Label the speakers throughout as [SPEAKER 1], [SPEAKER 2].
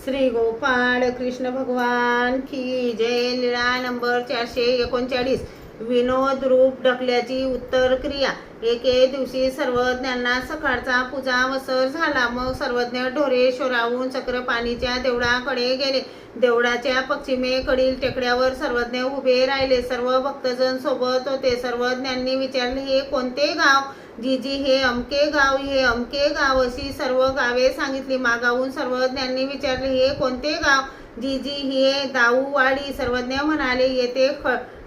[SPEAKER 1] श्री गोपाळ कृष्ण भगवान की जय. लीळा नंबर 439. विनोद रूप ढकल्याची उत्तर क्रिया. एके दिवशी सर्वज्ञांना सकाळचा पूजावसर झाला. मग सर्वज्ञ ढोरे शोरावून चक्रपाणीच्या देवळाकडे गेले. देवळाच्या पश्चिमेकडील टेकड्यावर सर्वज्ञ उभे राहिले. सर्व भक्तजन सोबत होते. सर्वज्ञांनी विचारले, हे कोणते गाव? जीजी, हे अमके गाव, हे अमके गाव, अशी सर्व गावे सांगितली. मागाहून सर्वज्ञांनी विचारले, हे कोणते गाव? जीजी, हे दाऊवाडी. सर्वज्ञ म्हणाले, येथे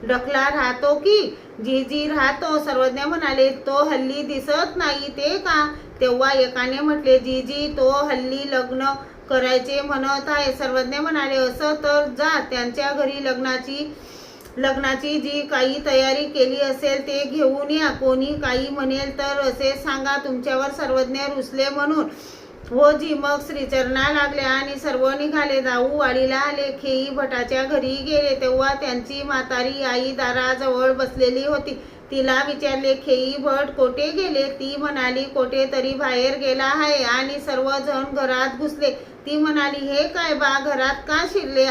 [SPEAKER 1] ढकला राहतो की? जीजी, राहतो. सर्वज्ञ म्हणाले, तो हल्ली दिसत नाही ते का? तेव्हा एकाने म्हटले, जीजी, तो हल्ली लग्न करायचे म्हणत आहे. सर्वज्ञ म्हणाले, असं तर जा, त्यांच्या घरी लग्नाची जी काही तयारी केली असेल ते घेऊन या. कोणी काही म्हणेल तर असे सांगा तुमच्यावर सर्वज्ञ रुसले म्हणून. हो जी. मग श्रीचरणा लागल्या आणि सर्व निघाले. दाऊवाडीला आले. खेई भटाच्या घरी गेले तेव्हा त्यांची म्हातारी आई दाराजवळ बसलेली होती. तिला विचारले, खेई भट कोठे गेले? ती म्हणाली, कोठे तरी बाहेर गेला आहे. आणि सर्वजण घरात घुसले. ती म्हणाली, हे काय बा, घरात का शिरले?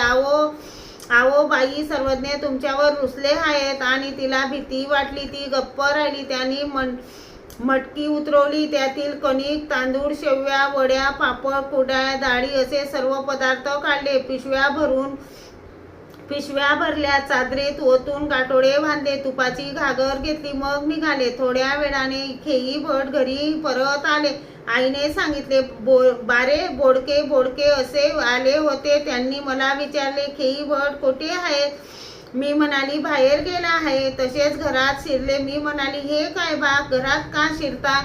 [SPEAKER 1] आवो बाई, सर्वज्ञ तुमच्यावर रुसले आहेत. आणि तिला भीती वाटली. ती गप्प राहिली. त्यांनी मटकी उतरवली. त्यातील कणिक, तांदूळ, शेवया, वड्या, पापड, कुरड्या, डाळी असे सर्व पदार्थ काढले. पिशव्या भरल्या. चादरीत ओतून गाठोडे बांधले. तुपाची घागर घेतली. मग निघाले. थोड्या वेळाने खेई भट घरी परत आले. आईने सांगितले, बारे बोडके असे आले होते. त्यांनी मला विचारले, खेई भट कोठे आहेत? मी म्हणाली, बाहेर गेला आहे. तसेच घरात शिरले. मी म्हणाली, हे काय बा, घरात का शिरता?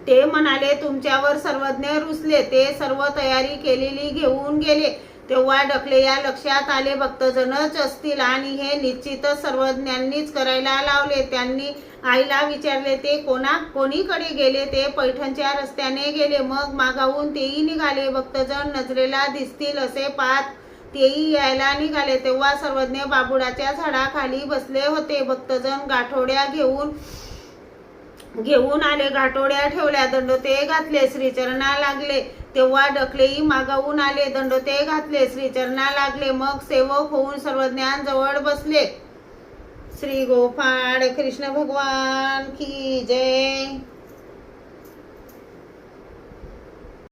[SPEAKER 1] ते म्हणाले, तुमच्यावर सर्वज्ञ रुसले. ते सर्व तयारी केलेली घेऊन गेले. तेव्हा ढकले या लक्षात आले, भक्तजनच असतील आणि हे निश्चितच सर्वज्ञांनीच करायला लावले. त्यांनी आईला विचारले, ते कोणीकडे गेले? ते पैठणच्या रस्त्याने गेले. मग मागाहून तेही निघाले. भक्तजन नजरेला दिसतील असे पाहत तेही यायला निघाले. तेव्हा सर्वज्ञ बाबुडाच्या झाडाखाली बसले होते. भक्तजन गाठोड्या घेऊन आले. गाठोड्या ठेवल्या. दंडोते घातले. श्रीचरणा लागले. तेव्हा ढकलेही मागाहून आले. दंडोते घातले. श्रीचरणा लागले. मग सेवक होऊन सर्वज्ञांजवळ बसले. श्री गोपाळ कृष्ण भगवान की जय.